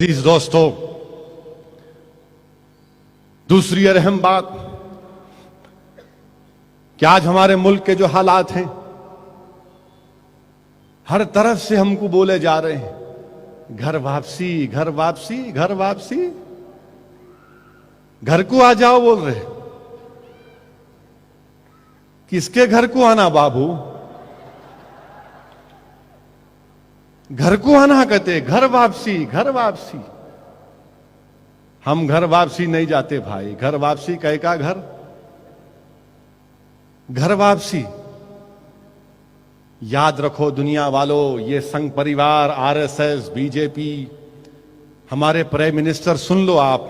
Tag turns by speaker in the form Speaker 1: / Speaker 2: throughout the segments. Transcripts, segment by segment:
Speaker 1: عزیز دوستو، دوسری اور اہم بات کہ آج ہمارے ملک کے جو حالات ہیں، ہر طرف سے ہم کو بولے جا رہے ہیں گھر واپسی گھر واپسی گھر واپسی، گھر کو آ جاؤ بول رہے۔ کس کے گھر کو آنا بابو؟ گھر کو آنا کہتے، گھر واپسی گھر واپسی۔ ہم گھر واپسی نہیں جاتے بھائی، گھر واپسی کہے کا گھر؟ گھر واپسی یاد رکھو دنیا والو، یہ Sangh Parivar, R S S, B J P, ہمارے پرائم منسٹر، سن لو آپ،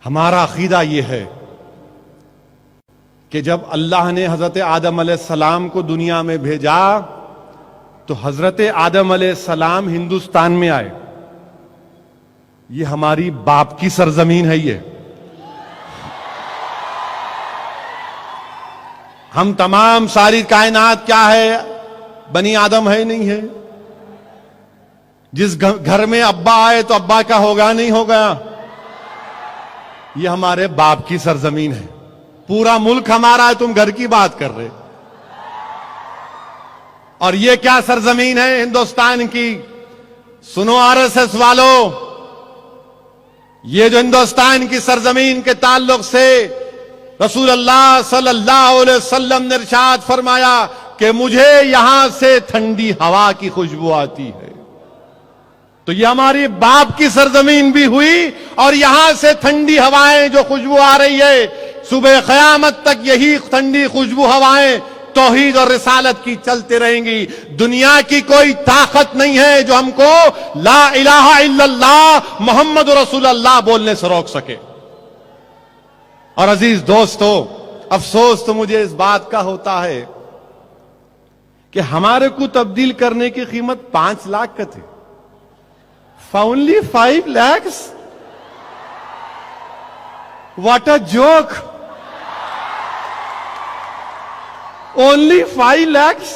Speaker 1: ہمارا عقیدہ یہ ہے کہ جب اللہ نے حضرت آدم علیہ السلام کو دنیا میں بھیجا تو حضرت آدم علیہ السلام ہندوستان میں آئے۔ یہ ہماری باپ کی سرزمین ہے۔ یہ ہم تمام ساری کائنات کیا ہے؟ بنی آدم ہے نہیں ہے؟ جس گھر میں ابا آئے تو ابا کا ہوگا نہیں ہوگا؟ یہ ہمارے باپ کی سرزمین ہے۔ پورا ملک ہمارا ہے، تم گھر کی بات کر رہے۔ اور یہ کیا سرزمین ہے ہندوستان کی؟ سنو آر ایس ایس والو، یہ جو ہندوستان کی سرزمین کے تعلق سے رسول اللہ صلی اللہ علیہ وسلم نے ارشاد فرمایا کہ مجھے یہاں سے ٹھنڈی ہوا کی خوشبو آتی ہے، تو یہ ہماری باپ کی سرزمین بھی ہوئی، اور یہاں سے ٹھنڈی ہوائیں جو خوشبو آ رہی ہے، صبح قیامت تک یہی ٹھنڈی خوشبو ہوائیں توحید اور رسالت کی چلتے رہیں گی۔ دنیا کی کوئی طاقت نہیں ہے جو ہم کو لا الہ الا اللہ محمد رسول اللہ بولنے سے روک سکے۔ اور عزیز دوستو، افسوس تو مجھے اس بات کا ہوتا ہے کہ ہمارے کو تبدیل کرنے کی قیمت 5 لاکھ کا تھی۔ Only 5 lakhs? What a joke! Only 5 lakhs?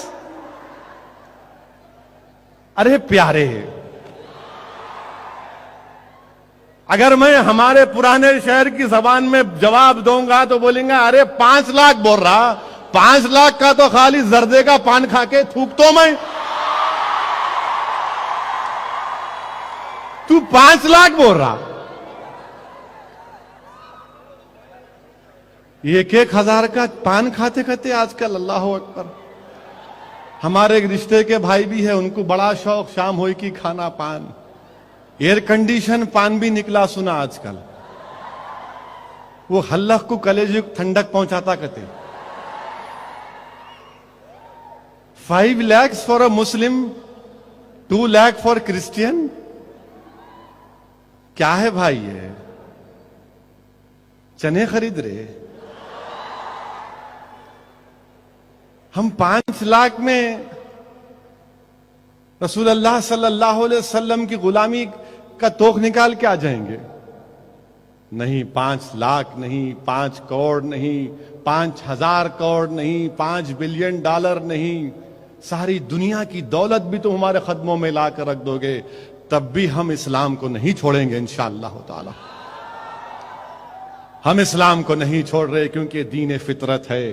Speaker 1: ارے پیارے، اگر میں ہمارے پرانے شہر کی زبان میں جواب دوں گا تو بولیں گا ارے 5 لاکھ بول رہا، 5 لاکھ کا تو خالی زردے کا پان کھا کے تھوک تو میں، تو 5 لاکھ بول رہا۔ 1,000 کا پان کھاتے کھاتے آج کل، اللہ اکبر۔ ہمارے ایک رشتے کے بھائی بھی ہے، ان کو بڑا شوق شام ہوئی کی کھانا پان، ایئر کنڈیشن پان بھی نکلا سنا آج کل، وہ حلق کو کلیجے کو ٹھنڈک پہنچاتا کہتے۔ 5 lakhs for a Muslim, 2 lakh for Christian؟ کیا ہے بھائی یہ؟ چنے خرید رہے؟ ہم 5 لاکھ میں رسول اللہ صلی اللہ علیہ وسلم کی غلامی کا توق نکال کے آ جائیں گے؟ نہیں، 5 لاکھ نہیں، 5 کروڑ نہیں، 5,000 کروڑ نہیں، 5 بلین ڈالر نہیں، ساری دنیا کی دولت بھی تم ہمارے قدموں میں لا کر رکھ دو گے، تب بھی ہم اسلام کو نہیں چھوڑیں گے انشاءاللہ تعالی۔ ہم اسلام کو نہیں چھوڑ رہے کیونکہ دین فطرت ہے۔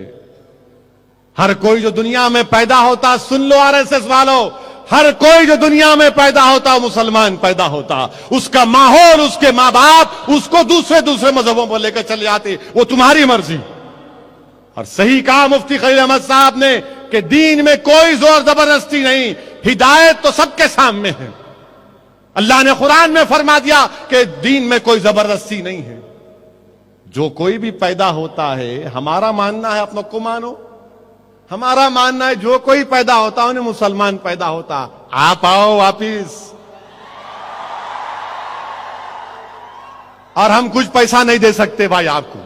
Speaker 1: ہر کوئی جو دنیا میں پیدا ہوتا، سن لو آر ایس ایس والو، ہر کوئی جو دنیا میں پیدا ہوتا مسلمان پیدا ہوتا، اس کا ماحول، اس کے ماں باپ اس کو دوسرے مذہبوں پر لے کر چلے جاتے، وہ تمہاری مرضی۔ اور صحیح کہا مفتی خلیل احمد صاحب نے کہ دین میں کوئی زور زبردستی نہیں، ہدایت تو سب کے سامنے ہے۔ اللہ نے قرآن میں فرما دیا کہ دین میں کوئی زبردستی نہیں ہے۔ جو کوئی بھی پیدا ہوتا ہے، ہمارا ماننا ہے اپنوں کو مانو، ہمارا ماننا ہے جو کوئی پیدا ہوتا انہیں مسلمان پیدا ہوتا۔ آپ آؤ واپس، اور ہم کچھ پیسہ نہیں دے سکتے بھائی آپ کو،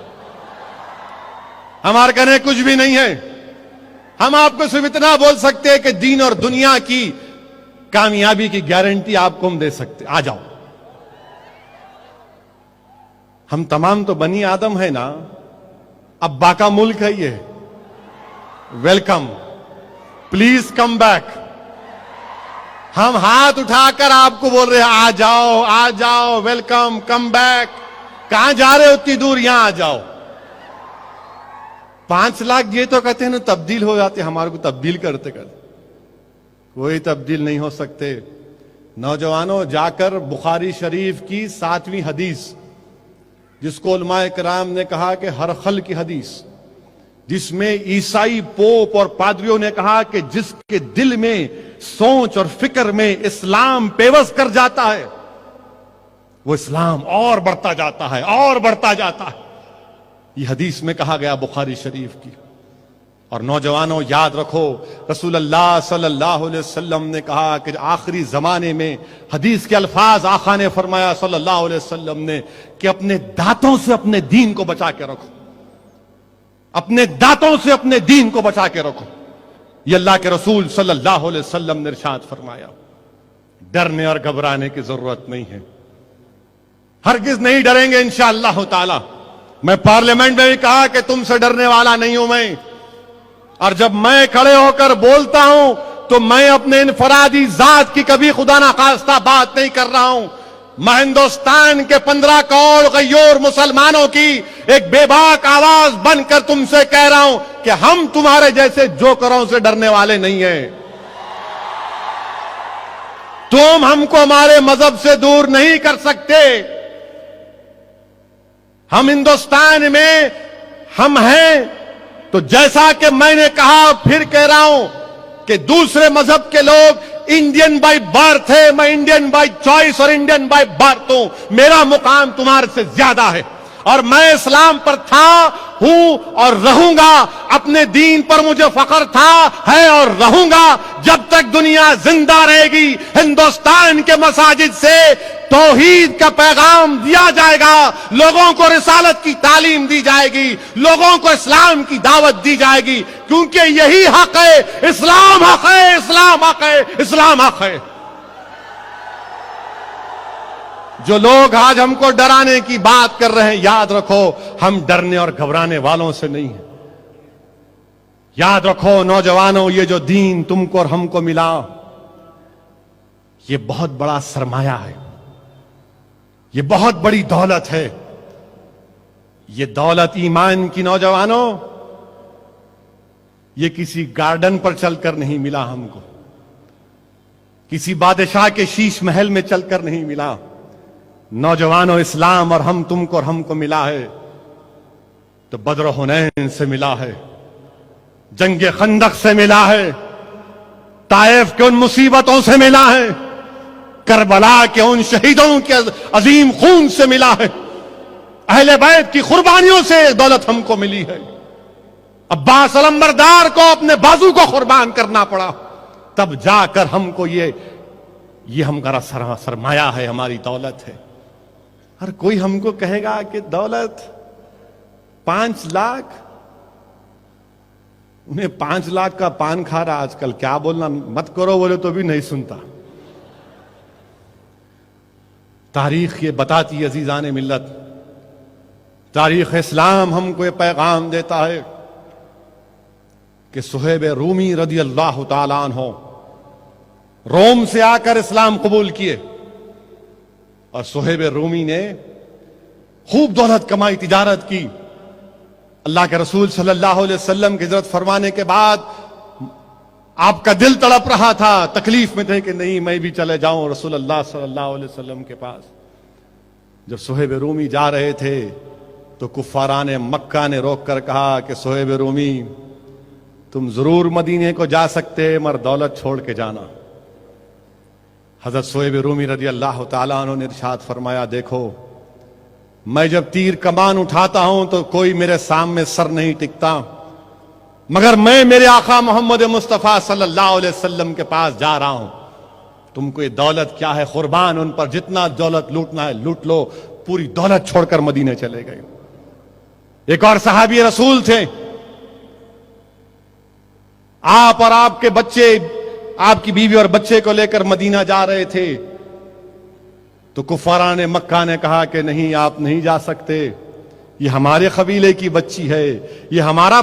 Speaker 1: ہمارے کہنے کچھ بھی نہیں ہے۔ ہم آپ کو صرف اتنا بول سکتے ہیں کہ دین اور دنیا کی کامیابی کی گارنٹی آپ کو ہم دے سکتے، آ جاؤ۔ ہم تمام تو بنی آدم ہے نا، ابا کا ملک ہے یہ، ویلکم، پلیز کم بیک۔ ہم ہاتھ اٹھا کر آپ کو بول رہے ہیں آ جاؤ ویلکم کم بیک. کہاں جا رہے ہو اتنی دور؟ یہاں آ جاؤ. 5 لاکھ یہ تو کہتے ہیں نا تبدیل ہو جاتے، ہمارے کو تبدیل کرتے کوئی تبدیل نہیں ہو سکتے. نوجوانوں، جا کر بخاری شریف کی 7ویں حدیث، جس کو علماء کرام نے کہا کہ ہر خل کی حدیث، جس میں عیسائی پوپ اور پادریوں نے کہا کہ جس کے دل میں سوچ اور فکر میں اسلام پیوست کر جاتا ہے وہ اسلام اور بڑھتا جاتا ہے اور بڑھتا جاتا ہے. یہ حدیث میں کہا گیا بخاری شریف کی. اور نوجوانوں یاد رکھو، رسول اللہ صلی اللہ علیہ وسلم نے کہا کہ آخری زمانے میں حدیث کے الفاظ آقا نے فرمایا صلی اللہ علیہ وسلم نے کہ اپنے دانتوں سے اپنے دین کو بچا کے رکھو، اپنے دانتوں سے اپنے دین کو بچا کے رکھو. یہ اللہ کے رسول صلی اللہ علیہ وسلم نے ارشاد فرمایا. ڈرنے اور گھبرانے کی ضرورت نہیں ہے، ہرگز نہیں ڈریں گے انشاءاللہ تعالی. میں پارلیمنٹ میں بھی کہا کہ تم سے ڈرنے والا نہیں ہوں میں، اور جب میں کھڑے ہو کر بولتا ہوں تو میں اپنے انفرادی ذات کی کبھی خدا نخواستہ بات نہیں کر رہا ہوں. میں ہندوستان کے 15 کروڑ غیور مسلمانوں کی ایک بے باک آواز بن کر تم سے کہہ رہا ہوں کہ ہم تمہارے جیسے جوکروں سے ڈرنے والے نہیں ہیں. تم ہم کو ہمارے مذہب سے دور نہیں کر سکتے. ہم ہندوستان میں ہم ہیں تو جیسا کہ میں نے کہا پھر کہہ رہا ہوں کہ دوسرے مذہب کے لوگ انڈین بائی برتھ ہے، میں انڈین بائی چوائس اور انڈین بائی برتھ ہوں. میرا مقام تمہارے سے زیادہ ہے اور میں اسلام پر تھا، ہوں اور رہوں گا. اپنے دین پر مجھے فخر تھا، ہے اور رہوں گا. جب تک دنیا زندہ رہے گی ہندوستان کے مساجد سے توحید کا پیغام دیا جائے گا، لوگوں کو رسالت کی تعلیم دی جائے گی، لوگوں کو اسلام کی دعوت دی جائے گی، کیونکہ یہی حق ہے. اسلام حق ہے، اسلام حق ہے، اسلام حق ہے. جو لوگ آج ہم کو ڈرانے کی بات کر رہے ہیں، یاد رکھو ہم ڈرنے اور گھبرانے والوں سے نہیں ہیں. یاد رکھو نوجوانوں، یہ جو دین تم کو اور ہم کو ملا یہ بہت بڑا سرمایہ ہے، یہ بہت بڑی دولت ہے. یہ دولت ایمان کی نوجوانوں یہ کسی گارڈن پر چل کر نہیں ملا ہم کو، کسی بادشاہ کے شیش محل میں چل کر نہیں ملا. نوجوانوں، اسلام اور ہم تم کو اور ہم کو ملا ہے تو بدر و حنین سے ملا ہے، جنگ خندق سے ملا ہے، طائف کے ان مصیبتوں سے ملا ہے، کربلا کے ان شہیدوں کے عظیم خون سے ملا ہے، اہل بیت کی قربانیوں سے دولت ہم کو ملی ہے. عباس علمبردار کو اپنے بازو کو قربان کرنا پڑا، تب جا کر ہم کو یہ ہمارا سرمایہ ہے، ہماری دولت ہے. ہر کوئی ہم کو کہے گا کہ دولت 5 لاکھ، انہیں 5 لاکھ کا پان کھا رہا آج کل، کیا بولنا مت کرو بولے تو بھی نہیں سنتا. تاریخ یہ بتاتی عزیزان ملت، تاریخ اسلام ہم کو یہ پیغام دیتا ہے کہ صہیب رومی رضی اللہ تعالیٰ عنہ روم سے آ کر اسلام قبول کیے، اور صہیب رومی نے خوب دولت کمائی، تجارت کی. اللہ کے رسول صلی اللہ علیہ وسلم کی ہجرت فرمانے کے بعد آپ کا دل تڑپ رہا تھا، تکلیف میں تھے کہ نہیں میں بھی چلے جاؤں رسول اللہ صلی اللہ علیہ وسلم کے پاس. جب صہیب رومی جا رہے تھے تو کفاران مکہ نے روک کر کہا کہ صہیب رومی تم ضرور مدینے کو جا سکتے مگر دولت چھوڑ کے جانا. حضرت صہیب رومی رضی اللہ تعالیٰ عنہ نے ارشاد فرمایا، دیکھو میں جب تیر کمان اٹھاتا ہوں تو کوئی میرے سامنے سر نہیں ٹکتا، مگر میں میرے آقا محمد مصطفیٰ صلی اللہ علیہ وسلم کے پاس جا رہا ہوں. تم کو یہ دولت کیا ہے، قربان ان پر جتنا دولت لوٹنا ہے لوٹ لو. پوری دولت چھوڑ کر مدینے چلے گئے. ایک اور صحابی رسول تھے، آپ اور آپ کے بچے، آپ کی بیوی اور بچے کو لے کر مدینہ جا رہے تھے تو کفاران مکہ نے کہا کہ نہیں آپ نہیں جا سکتے، یہ ہمارے قبیلے کی بچی ہے، یہ ہمارا